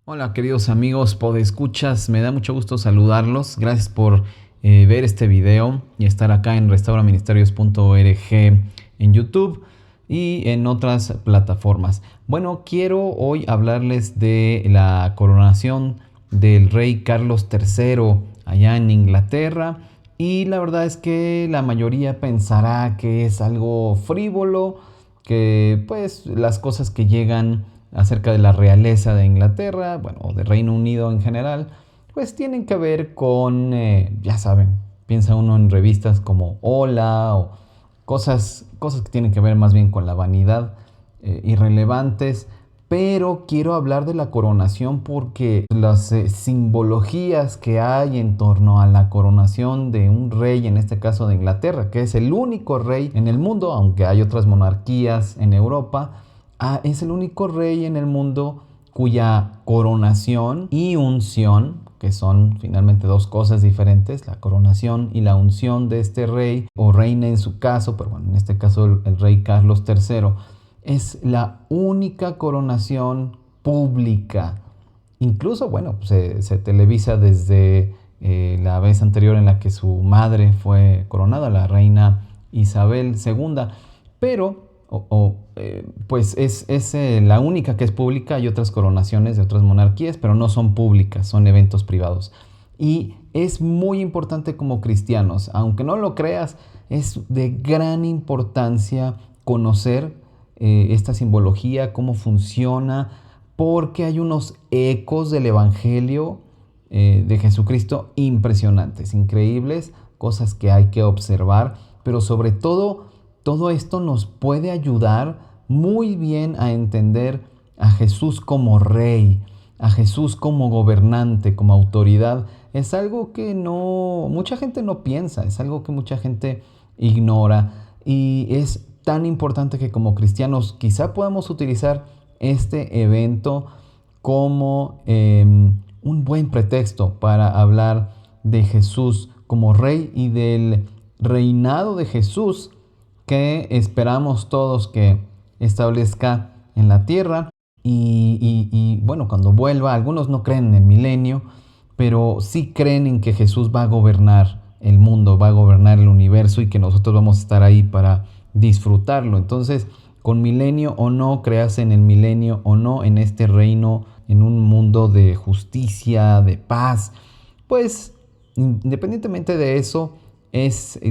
Hola queridos amigos podescuchas, me da mucho gusto saludarlos. Gracias por ver este video y estar acá en restauraministerios.org en YouTube y en otras plataformas. Bueno, quiero hoy hablarles de la coronación del rey Carlos III allá en Inglaterra. Y la verdad es que la mayoría pensará que es algo frívolo, que pues las cosas que llegan acerca de la realeza de Inglaterra, bueno, o de Reino Unido en general, pues tienen que ver con, ya saben, piensa uno en revistas como Hola o cosas que tienen que ver más bien con la vanidad, irrelevantes. Pero quiero hablar de la coronación porque las simbologías que hay en torno a la coronación de un rey, en este caso de Inglaterra, que es el único rey en el mundo, aunque hay otras monarquías en Europa, es el único rey en el mundo cuya coronación y unción, que son finalmente dos cosas diferentes, la coronación y la unción de este rey o reina en su caso, pero bueno, en este caso el rey Carlos III, es la única coronación pública. Incluso, bueno, se televisa desde la vez anterior en la que su madre fue coronada, la reina Isabel II, pero pues es la única que es pública. Hay otras coronaciones de otras monarquías, pero no son públicas, son eventos privados. Y es muy importante como cristianos, aunque no lo creas, es de gran importancia conocer esta simbología, cómo funciona, porque hay unos ecos del Evangelio de Jesucristo impresionantes, increíbles, cosas que hay que observar, pero sobre todo esto nos puede ayudar muy bien a entender a Jesús como rey, a Jesús como gobernante, como autoridad. Es algo que mucha gente no piensa, es algo que mucha gente ignora, y es tan importante que como cristianos quizá podamos utilizar este evento como un buen pretexto para hablar de Jesús como rey y del reinado de Jesús que esperamos todos que establezca en la tierra. Y bueno, cuando vuelva, algunos no creen en el milenio, pero sí creen en que Jesús va a gobernar el mundo, va a gobernar el universo, y que nosotros vamos a estar ahí para disfrutarlo. Entonces, con milenio o no, creas en el milenio o no, en este reino, en un mundo de justicia, de paz, pues independientemente de eso,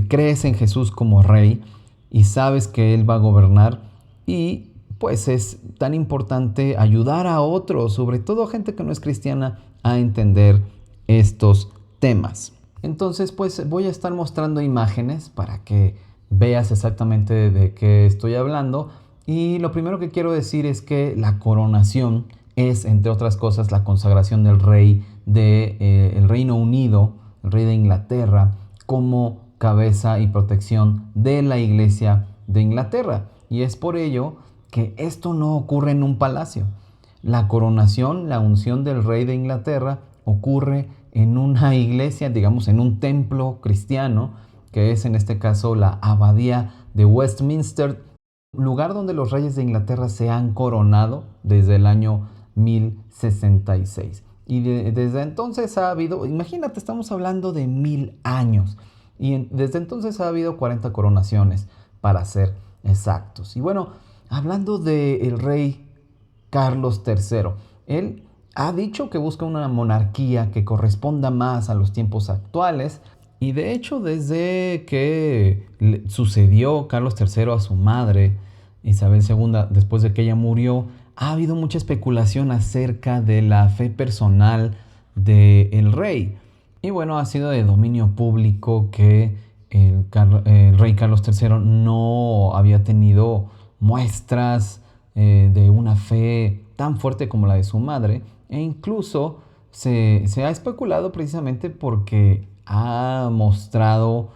crees en Jesús como rey y sabes que Él va a gobernar. Y pues es tan importante ayudar a otros, sobre todo a gente que no es cristiana, a entender estos temas. Entonces pues voy a estar mostrando imágenes para que veas exactamente de qué estoy hablando. Y lo primero que quiero decir es que la coronación es, entre otras cosas, la consagración del rey del Reino Unido, el rey de Inglaterra, como cabeza y protección de la Iglesia de Inglaterra. Y es por ello que esto no ocurre en un palacio. La coronación, la unción del rey de Inglaterra ocurre en una iglesia, digamos en un templo cristiano, que es en este caso la Abadía de Westminster, lugar donde los reyes de Inglaterra se han coronado desde el año 1066. Y desde entonces ha habido, imagínate, estamos hablando de 1000 años. Y desde entonces ha habido 40 coronaciones, para ser exactos. Y bueno, hablando del rey Carlos III, él ha dicho que busca una monarquía que corresponda más a los tiempos actuales. Y de hecho, desde que sucedió Carlos III a su madre, Isabel II, después de que ella murió, ha habido mucha especulación acerca de la fe personal del rey. Y bueno, ha sido de dominio público que el rey Carlos III no había tenido muestras de una fe tan fuerte como la de su madre. E incluso se ha especulado precisamente porque ha mostrado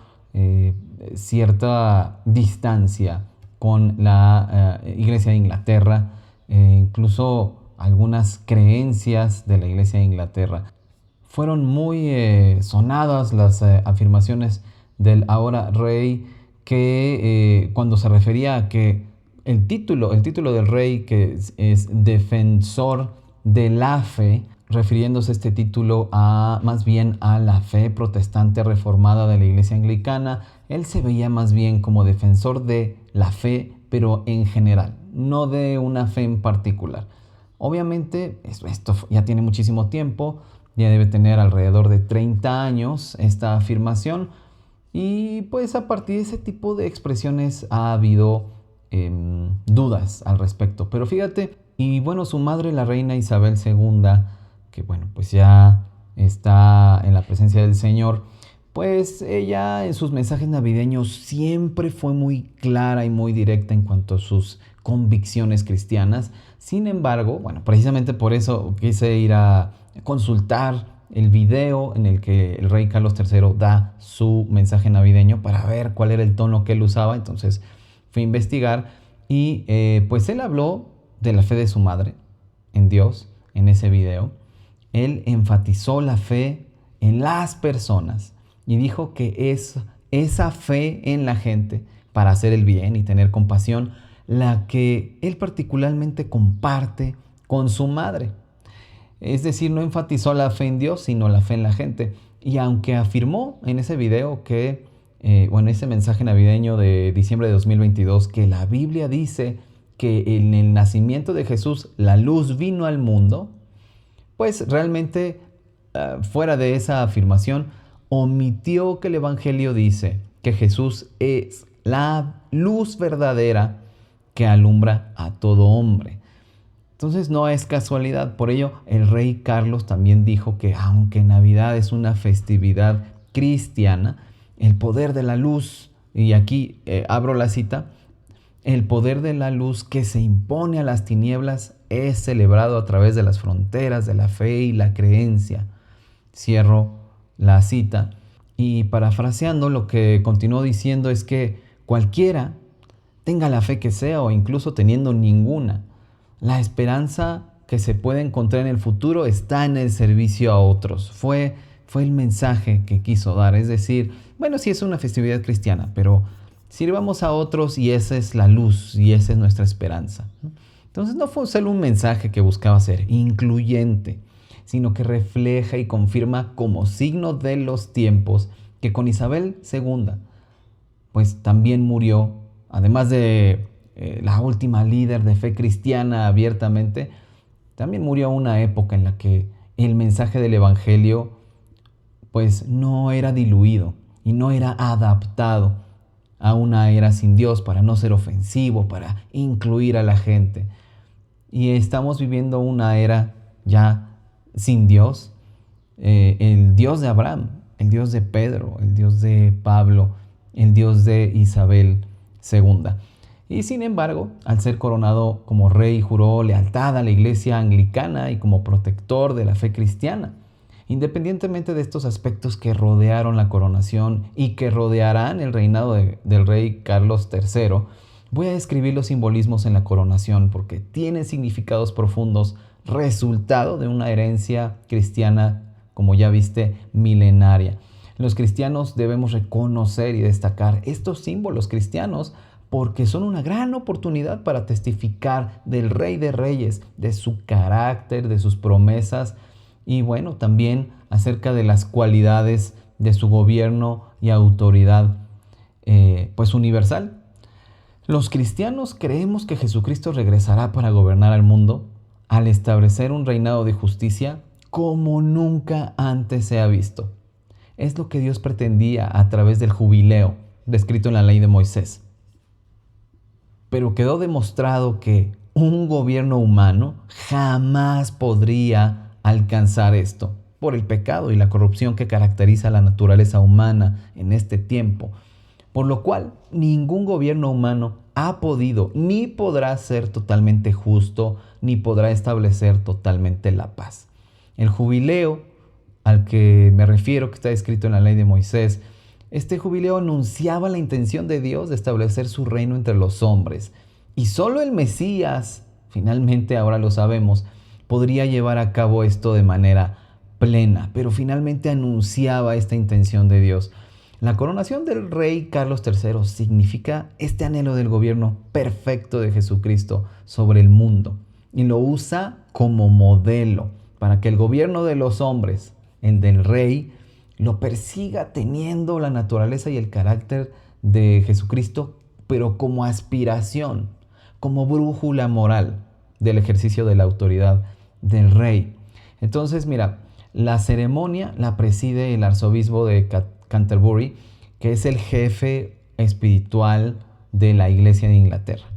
cierta distancia con la Iglesia de Inglaterra, incluso algunas creencias de la Iglesia de Inglaterra. Fueron muy sonadas las afirmaciones del ahora rey, que cuando se refería a que el título del rey, que es defensor de la fe, refiriéndose este título más bien a la fe protestante reformada de la Iglesia Anglicana, él se veía más bien como defensor de la fe, pero en general, no de una fe en particular. Obviamente, esto ya tiene muchísimo tiempo, ya debe tener alrededor de 30 años esta afirmación, y pues a partir de ese tipo de expresiones ha habido dudas al respecto. Pero fíjate, y bueno, su madre, la reina Isabel II, que bueno, pues ya está en la presencia del Señor, pues ella en sus mensajes navideños siempre fue muy clara y muy directa en cuanto a sus convicciones cristianas. Sin embargo, bueno, precisamente por eso quise ir a consultar el video en el que el rey Carlos III da su mensaje navideño para ver cuál era el tono que él usaba. Entonces fui a investigar y pues él habló de la fe de su madre en Dios en ese video. Él enfatizó la fe en las personas y dijo que es esa fe en la gente para hacer el bien y tener compasión la que él particularmente comparte con su madre. Es decir, no enfatizó la fe en Dios, sino la fe en la gente. Y aunque afirmó en ese video que, ese mensaje navideño de diciembre de 2022, que la Biblia dice que en el nacimiento de Jesús la luz vino al mundo, pues realmente fuera de esa afirmación, omitió que el Evangelio dice que Jesús es la luz verdadera que alumbra a todo hombre. Entonces no es casualidad. Por ello, el rey Carlos también dijo que aunque Navidad es una festividad cristiana, el poder de la luz, y aquí abro la cita, el poder de la luz que se impone a las tinieblas es celebrado a través de las fronteras de la fe y la creencia. Cierro la cita. Y parafraseando, lo que continuó diciendo es que cualquiera, tenga la fe que sea o incluso teniendo ninguna, la esperanza que se puede encontrar en el futuro está en el servicio a otros. Fue el mensaje que quiso dar. Es decir, bueno, sí es una festividad cristiana, pero sirvamos a otros y esa es la luz y esa es nuestra esperanza. Entonces no fue solo un mensaje que buscaba ser incluyente, sino que refleja y confirma como signo de los tiempos que con Isabel II, pues también murió, además de la última líder de fe cristiana abiertamente, también murió una época en la que el mensaje del Evangelio pues no era diluido y no era adaptado a una era sin Dios para no ser ofensivo, para incluir a la gente. Y estamos viviendo una era ya sin Dios, el Dios de Abraham, el Dios de Pedro, el Dios de Pablo, el Dios de Isabel II. Y sin embargo, al ser coronado como rey, juró lealtad a la iglesia anglicana y como protector de la fe cristiana. Independientemente de estos aspectos que rodearon la coronación y que rodearán el reinado del rey Carlos III, voy a describir los simbolismos en la coronación porque tienen significados profundos, resultado de una herencia cristiana, como ya viste, milenaria. Los cristianos debemos reconocer y destacar estos símbolos cristianos porque son una gran oportunidad para testificar del Rey de Reyes, de su carácter, de sus promesas y bueno, también acerca de las cualidades de su gobierno y autoridad pues universal. Los cristianos creemos que Jesucristo regresará para gobernar al mundo al establecer un reinado de justicia como nunca antes se ha visto. Es lo que Dios pretendía a través del jubileo descrito en la ley de Moisés. Pero quedó demostrado que un gobierno humano jamás podría alcanzar esto por el pecado y la corrupción que caracteriza la naturaleza humana en este tiempo, por lo cual ningún gobierno humano ha podido ni podrá ser totalmente justo ni podrá establecer totalmente la paz. El jubileo al que me refiero, que está escrito en la ley de Moisés, este jubileo anunciaba la intención de Dios de establecer su reino entre los hombres. Y solo el Mesías, finalmente ahora lo sabemos, podría llevar a cabo esto de manera plena. Pero finalmente anunciaba esta intención de Dios. La coronación del rey Carlos III significa este anhelo del gobierno perfecto de Jesucristo sobre el mundo y lo usa como modelo para que el gobierno de los hombres, el del rey, lo persiga teniendo la naturaleza y el carácter de Jesucristo, pero como aspiración, como brújula moral del ejercicio de la autoridad del rey. Entonces, mira, la ceremonia la preside el arzobispo de Canterbury, que es el jefe espiritual de la Iglesia de Inglaterra.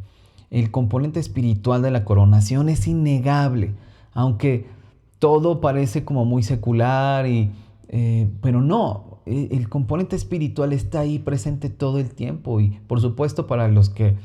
El componente espiritual de la coronación es innegable, aunque todo parece como muy secular, pero no, el componente espiritual está ahí presente todo el tiempo y por supuesto para los que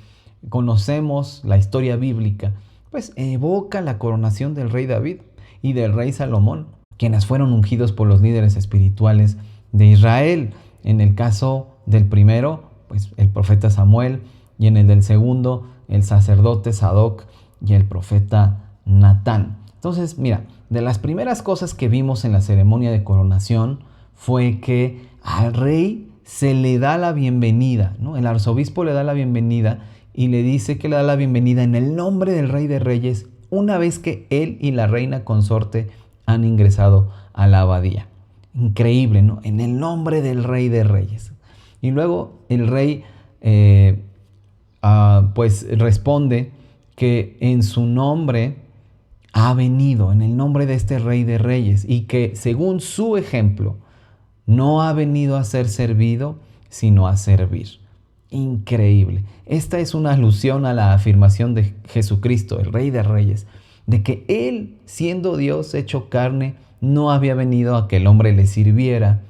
conocemos la historia bíblica, pues evoca la coronación del rey David y del rey Salomón, quienes fueron ungidos por los líderes espirituales de Israel. En el caso del primero, pues el profeta Samuel, y en el del segundo, el sacerdote Sadoc y el profeta Natán. Entonces, mira, de las primeras cosas que vimos en la ceremonia de coronación fue que al rey se le da la bienvenida, ¿no? El arzobispo le da la bienvenida y le dice que le da la bienvenida en el nombre del Rey de Reyes una vez que él y la reina consorte han ingresado a la abadía. Increíble, ¿no? En el nombre del Rey de Reyes. Y luego el rey pues responde que en su nombre ha venido, en el nombre de este Rey de Reyes, y que según su ejemplo no ha venido a ser servido, sino a servir. Increíble. Esta es una alusión a la afirmación de Jesucristo, el Rey de Reyes, de que Él, siendo Dios hecho carne, no había venido a que el hombre le sirviera,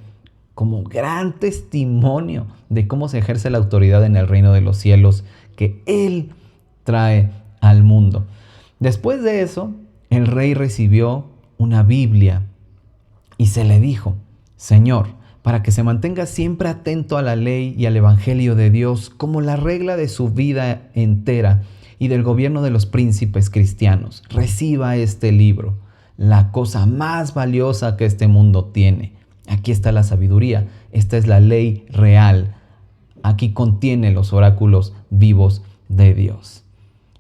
como gran testimonio de cómo se ejerce la autoridad en el reino de los cielos que Él trae al mundo. Después de eso, el rey recibió una Biblia y se le dijo: Señor, para que se mantenga siempre atento a la ley y al evangelio de Dios como la regla de su vida entera y del gobierno de los príncipes cristianos, reciba este libro, la cosa más valiosa que este mundo tiene. Aquí está la sabiduría, esta es la ley real. Aquí contiene los oráculos vivos de Dios.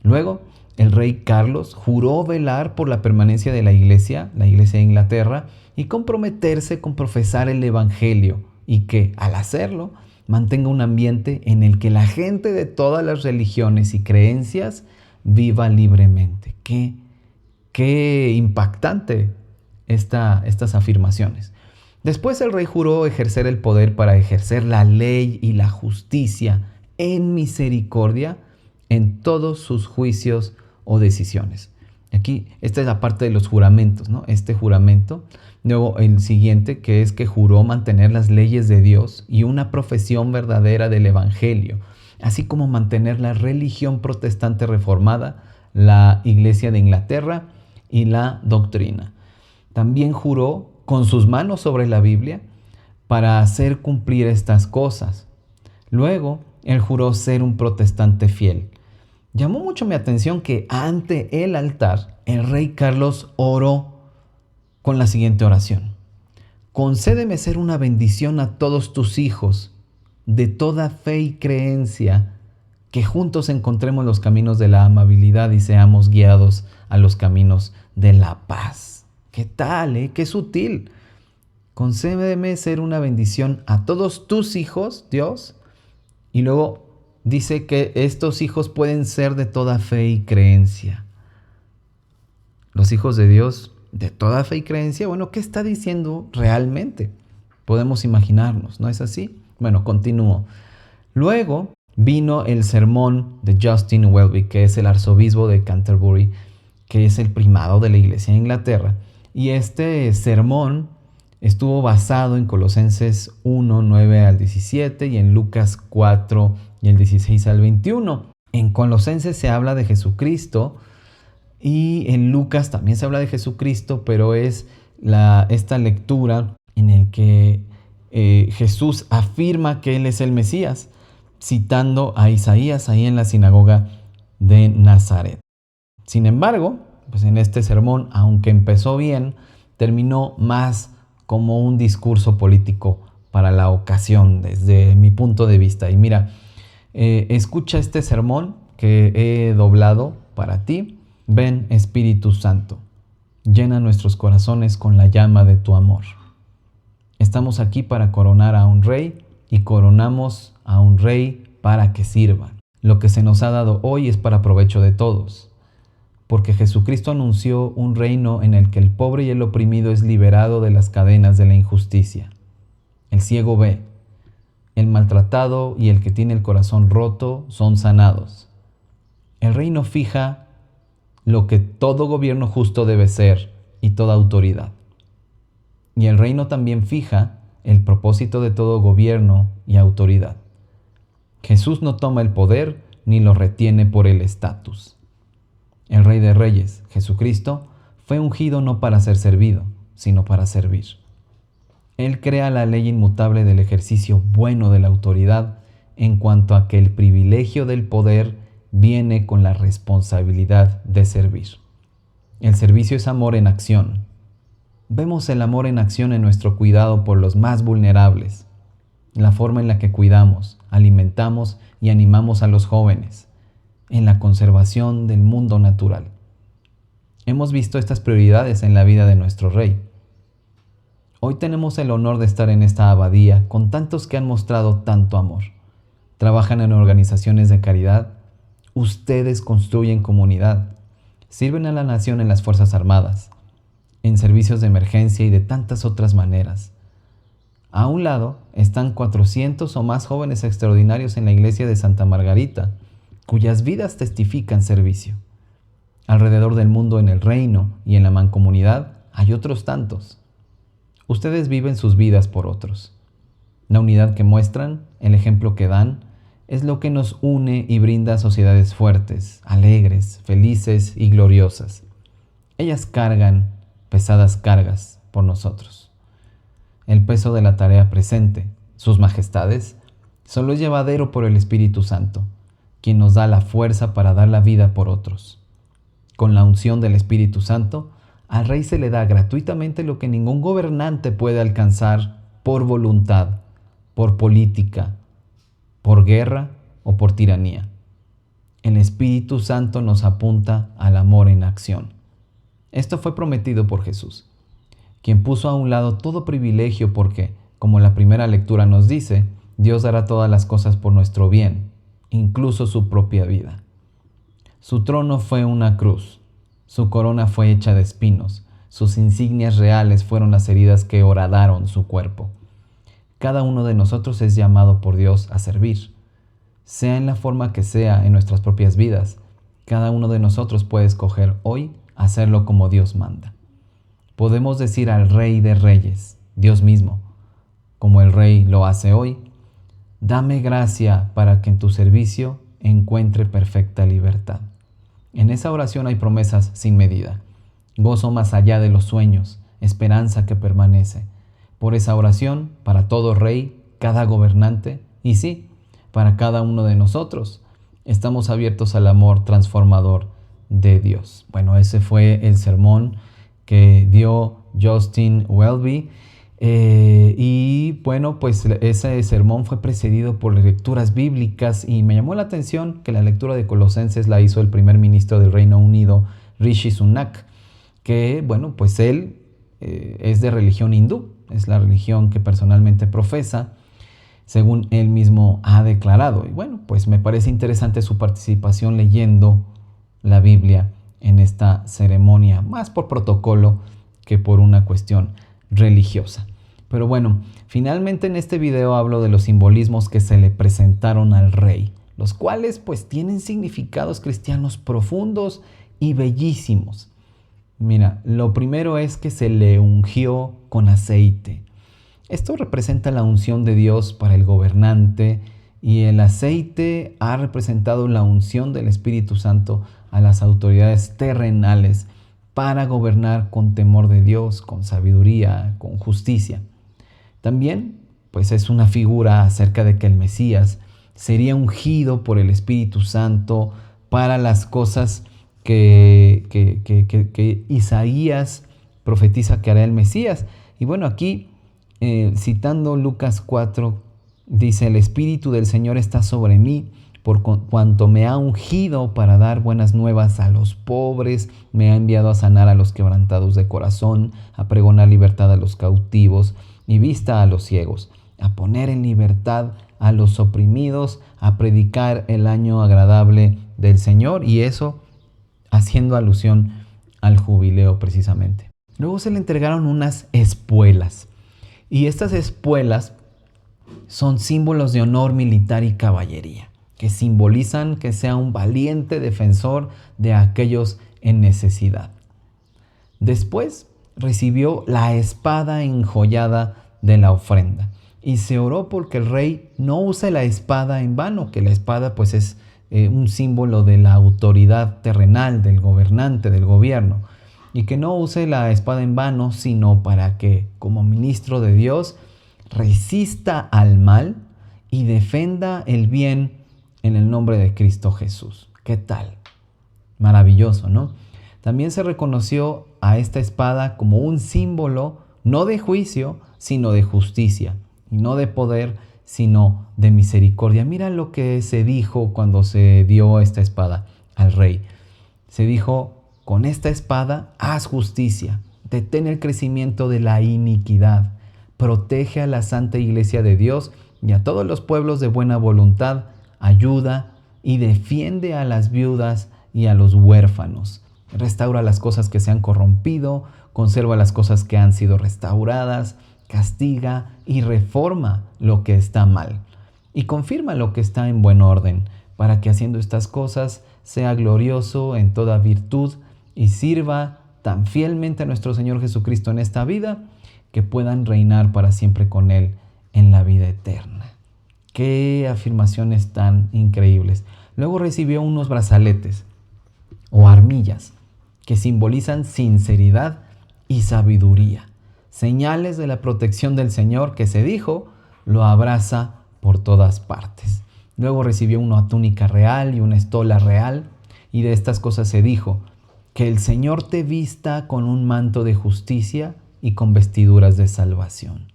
Luego, el rey Carlos juró velar por la permanencia de la Iglesia de Inglaterra, y comprometerse con profesar el evangelio y que, al hacerlo, mantenga un ambiente en el que la gente de todas las religiones y creencias viva libremente. Qué impactante estas afirmaciones. Después el rey juró ejercer el poder para ejercer la ley y la justicia en misericordia en todos sus juicios o decisiones. Aquí, esta es la parte de los juramentos, ¿no? Este juramento. Luego el siguiente, que es que juró mantener las leyes de Dios y una profesión verdadera del evangelio, así como mantener la religión protestante reformada, la Iglesia de Inglaterra y la doctrina. También juró con sus manos sobre la Biblia para hacer cumplir estas cosas. Luego, él juró ser un protestante fiel. Llamó mucho mi atención que ante el altar, el rey Carlos oró con la siguiente oración: concédeme ser una bendición a todos tus hijos, de toda fe y creencia, que juntos encontremos los caminos de la amabilidad y seamos guiados a los caminos de la paz. ¿Qué tal, Qué sutil. Concédeme ser una bendición a todos tus hijos, Dios. Y luego dice que estos hijos pueden ser de toda fe y creencia. Los hijos de Dios de toda fe y creencia. Bueno, ¿qué está diciendo realmente? Podemos imaginarnos, ¿no es así? Bueno, continúo. Luego vino el sermón de Justin Welby, que es el arzobispo de Canterbury, que es el primado de la Iglesia de Inglaterra. Y este sermón estuvo basado en Colosenses 1, 9 al 17 y en Lucas 4 y el 16 al 21. En Colosenses se habla de Jesucristo y en Lucas también se habla de Jesucristo, pero es esta lectura en el que Jesús afirma que Él es el Mesías, citando a Isaías ahí en la sinagoga de Nazaret. Sin embargo, pues en este sermón, aunque empezó bien, terminó más como un discurso político para la ocasión, desde mi punto de vista. Y mira, escucha este sermón que he doblado para ti. Ven, Espíritu Santo, llena nuestros corazones con la llama de tu amor. Estamos aquí para coronar a un rey y coronamos a un rey para que sirva. Lo que se nos ha dado hoy es para provecho de todos, porque Jesucristo anunció un reino en el que el pobre y el oprimido es liberado de las cadenas de la injusticia. El ciego ve, el maltratado y el que tiene el corazón roto son sanados. El reino fija lo que todo gobierno justo debe ser y toda autoridad. Y el reino también fija el propósito de todo gobierno y autoridad. Jesús no toma el poder ni lo retiene por el estatus. El Rey de Reyes, Jesucristo, fue ungido no para ser servido, sino para servir. Él crea la ley inmutable del ejercicio bueno de la autoridad en cuanto a que el privilegio del poder viene con la responsabilidad de servir. El servicio es amor en acción. Vemos el amor en acción en nuestro cuidado por los más vulnerables, la forma en la que cuidamos, alimentamos y animamos a los jóvenes, en la conservación del mundo natural. Hemos visto estas prioridades en la vida de nuestro Rey. Hoy tenemos el honor de estar en esta abadía con tantos que han mostrado tanto amor. Trabajan en organizaciones de caridad, ustedes construyen comunidad, sirven a la nación en las Fuerzas Armadas, en servicios de emergencia y de tantas otras maneras. A un lado están 400 o más jóvenes extraordinarios en la iglesia de Santa Margarita, cuyas vidas testifican servicio. Alrededor del mundo en el reino y en la mancomunidad hay otros tantos. Ustedes viven sus vidas por otros. La unidad que muestran, el ejemplo que dan, es lo que nos une y brinda sociedades fuertes, alegres, felices y gloriosas. Ellas cargan pesadas cargas por nosotros. El peso de la tarea presente, sus majestades, solo es llevadero por el Espíritu Santo, quien nos da la fuerza para dar la vida por otros. Con la unción del Espíritu Santo, al Rey se le da gratuitamente lo que ningún gobernante puede alcanzar por voluntad, por política, por guerra o por tiranía. El Espíritu Santo nos apunta al amor en acción. Esto fue prometido por Jesús, quien puso a un lado todo privilegio porque, como la primera lectura nos dice, Dios hará todas las cosas por nuestro bien, incluso su propia vida. Su trono fue una cruz, su corona fue hecha de espinos, sus insignias reales fueron las heridas que horadaron su cuerpo. Cada uno de nosotros es llamado por Dios a servir, sea en la forma que sea en nuestras propias vidas. Cada uno de nosotros puede escoger hoy hacerlo como Dios manda. Podemos decir al Rey de Reyes, Dios mismo, como el Rey lo hace hoy: dame gracia para que en tu servicio encuentre perfecta libertad. En esa oración hay promesas sin medida, gozo más allá de los sueños, esperanza que permanece. Por esa oración, para todo rey, cada gobernante, y sí, para cada uno de nosotros, estamos abiertos al amor transformador de Dios. Bueno, ese fue el sermón que dio Justin Welby. Y bueno, pues ese sermón fue precedido por lecturas bíblicas y me llamó la atención que la lectura de Colosenses la hizo el primer ministro del Reino Unido, Rishi Sunak, que bueno, pues él es de religión hindú, es la religión que personalmente profesa, según él mismo ha declarado. Y bueno, pues me parece interesante su participación leyendo la Biblia en esta ceremonia, más por protocolo que por una cuestión religiosa. Pero bueno, finalmente en este video hablo de los simbolismos que se le presentaron al rey, los cuales pues tienen significados cristianos profundos y bellísimos. Mira, lo primero es que se le ungió con aceite. Esto representa la unción de Dios para el gobernante y el aceite ha representado la unción del Espíritu Santo a las autoridades terrenales para gobernar con temor de Dios, con sabiduría, con justicia. También, pues es una figura acerca de que el Mesías sería ungido por el Espíritu Santo para las cosas que Isaías profetiza que hará el Mesías. Y bueno, aquí citando Lucas 4, dice: el Espíritu del Señor está sobre mí, por cuanto me ha ungido para dar buenas nuevas a los pobres, me ha enviado a sanar a los quebrantados de corazón, a pregonar libertad a los cautivos y vista a los ciegos, a poner en libertad a los oprimidos, a predicar el año agradable del Señor, y eso haciendo alusión al jubileo precisamente. Luego se le entregaron unas espuelas, y estas espuelas son símbolos de honor militar y caballería, que simbolizan que sea un valiente defensor de aquellos en necesidad. Después recibió la espada enjollada de la ofrenda, y se oró porque el rey no use la espada en vano, que la espada pues es un símbolo de la autoridad terrenal, del gobernante, del gobierno, y que no use la espada en vano, sino para que, como ministro de Dios, resista al mal y defenda el bien en el nombre de Cristo Jesús. ¿Qué tal? Maravilloso, ¿no? También se reconoció a esta espada como un símbolo no de juicio, sino de justicia, y no de poder, sino de misericordia. Mira lo que se dijo cuando se dio esta espada al rey. Se dijo: con esta espada haz justicia, detén el crecimiento de la iniquidad, protege a la santa iglesia de Dios y a todos los pueblos de buena voluntad, ayuda y defiende a las viudas y a los huérfanos. Restaura las cosas que se han corrompido, conserva las cosas que han sido restauradas, castiga y reforma lo que está mal, y confirma lo que está en buen orden, para que haciendo estas cosas sea glorioso en toda virtud y sirva tan fielmente a nuestro Señor Jesucristo en esta vida, que puedan reinar para siempre con Él en la vida eterna. Qué afirmaciones tan increíbles. Luego recibió unos brazaletes o armillas que simbolizan sinceridad y sabiduría, señales de la protección del Señor, que se dijo lo abraza por todas partes. Luego recibió una túnica real y una estola real, y de estas cosas se dijo: que el Señor te vista con un manto de justicia y con vestiduras de salvación.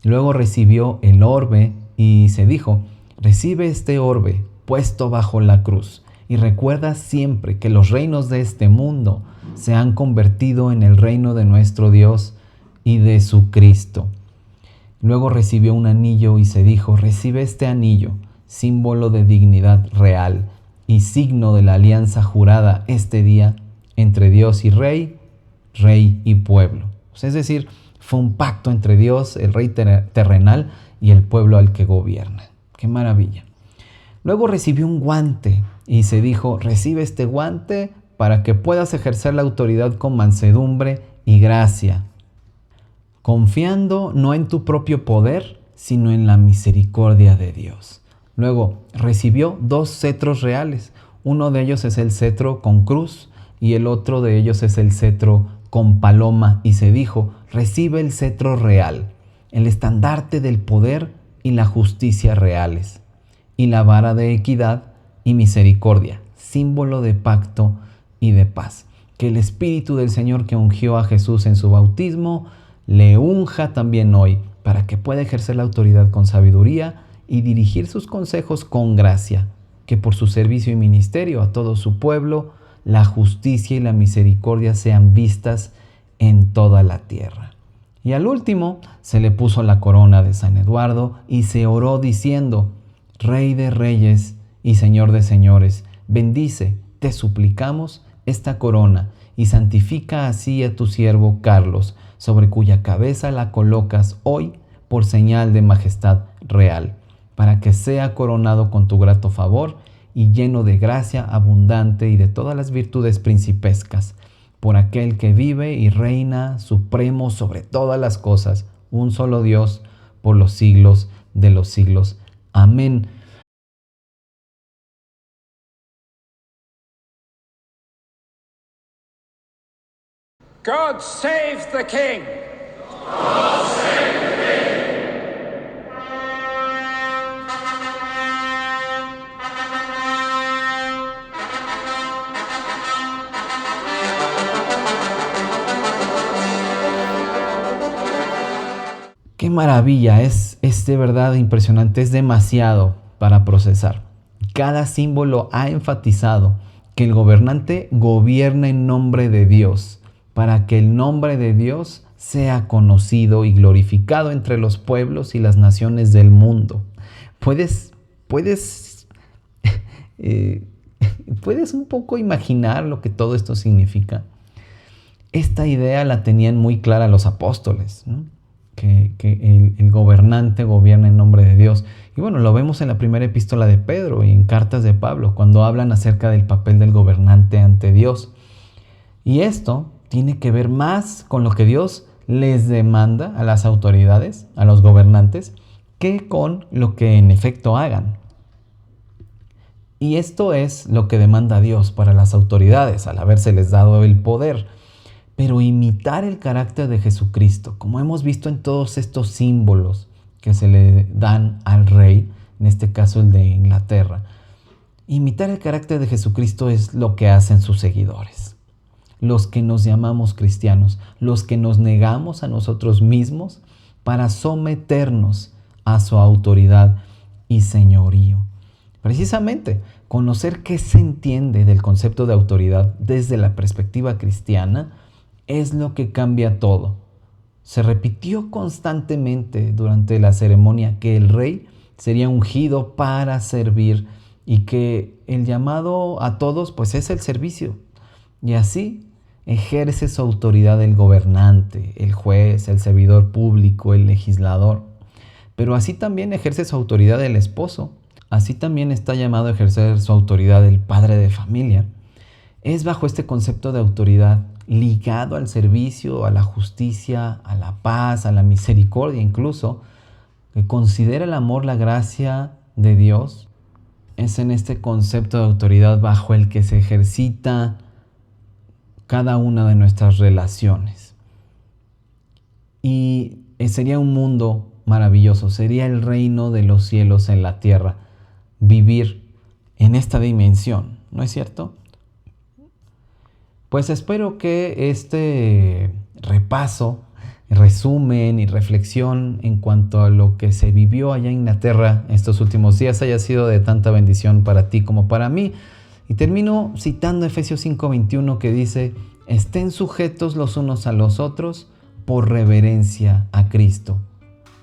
Luego recibió el orbe, y se dijo: recibe este orbe puesto bajo la cruz, y recuerda siempre que los reinos de este mundo se han convertido en el reino de nuestro Dios y de su Cristo. Luego recibió un anillo, y se dijo: recibe este anillo, símbolo de dignidad real y signo de la alianza jurada este día entre Dios y rey, rey y pueblo. Es decir, fue un pacto entre Dios, el rey terrenal, y el pueblo al que gobierna. ¡Qué maravilla! Luego recibió un guante, y se dijo: recibe este guante para que puedas ejercer la autoridad con mansedumbre y gracia, confiando no en tu propio poder, sino en la misericordia de Dios. Luego recibió 2 cetros reales. Uno de ellos es el cetro con cruz, y el otro de ellos es el cetro con paloma, y se dijo: recibe el cetro real, el estandarte del poder y la justicia reales, y la vara de equidad y misericordia, símbolo de pacto y de paz. Que el Espíritu del Señor, que ungió a Jesús en su bautismo, le unja también hoy, para que pueda ejercer la autoridad con sabiduría y dirigir sus consejos con gracia. Que por su servicio y ministerio a todo su pueblo, la justicia y la misericordia sean vistas en toda la tierra. Y al último se le puso la corona de San Eduardo, y se oró diciendo: Rey de reyes y Señor de señores, bendice, te suplicamos, esta corona, y santifica así a tu siervo Carlos, sobre cuya cabeza la colocas hoy por señal de majestad real, para que sea coronado con tu grato favor y lleno de gracia abundante y de todas las virtudes principescas, por aquel que vive y reina supremo sobre todas las cosas, un solo Dios, por los siglos de los siglos. Amén. God save the King! God save the King! Qué maravilla, es de verdad impresionante, es demasiado para procesar. Cada símbolo ha enfatizado que el gobernante gobierna en nombre de Dios, para que el nombre de Dios sea conocido y glorificado entre los pueblos y las naciones del mundo. Puedes un poco imaginar lo que todo esto significa. Esta idea la tenían muy clara los apóstoles, ¿no? Que el gobernante gobierna en nombre de Dios. Y bueno, lo vemos en la primera epístola de Pedro y en cartas de Pablo, cuando hablan acerca del papel del gobernante ante Dios. Y esto tiene que ver más con lo que Dios les demanda a las autoridades, a los gobernantes, que con lo que en efecto hagan. Y esto es lo que demanda Dios para las autoridades, al habérseles dado el poder. Pero imitar el carácter de Jesucristo, como hemos visto en todos estos símbolos que se le dan al rey, en este caso el de Inglaterra, imitar el carácter de Jesucristo es lo que hacen sus seguidores. Los que nos llamamos cristianos, los que nos negamos a nosotros mismos para someternos a su autoridad y señorío. Precisamente, conocer qué se entiende del concepto de autoridad desde la perspectiva cristiana es lo que cambia todo. Se repitió constantemente durante la ceremonia que el rey sería ungido para servir y que el llamado a todos pues es el servicio. Y así ejerce su autoridad el gobernante, el juez, el servidor público, el legislador. Pero así también ejerce su autoridad el esposo. Así también está llamado a ejercer su autoridad el padre de familia. Es bajo este concepto de autoridad, ligado al servicio, a la justicia, a la paz, a la misericordia incluso, que considera el amor la gracia de Dios. Es en este concepto de autoridad bajo el que se ejercita cada una de nuestras relaciones. Y sería un mundo maravilloso, sería el reino de los cielos en la tierra, vivir en esta dimensión, ¿no es cierto? Pues espero que este repaso, resumen y reflexión en cuanto a lo que se vivió allá en Inglaterra estos últimos días haya sido de tanta bendición para ti como para mí. Y termino citando Efesios 5:21 que dice: estén sujetos los unos a los otros por reverencia a Cristo.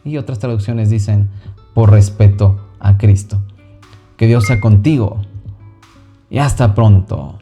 Y otras traducciones dicen por respeto a Cristo. Que Dios sea contigo y hasta pronto.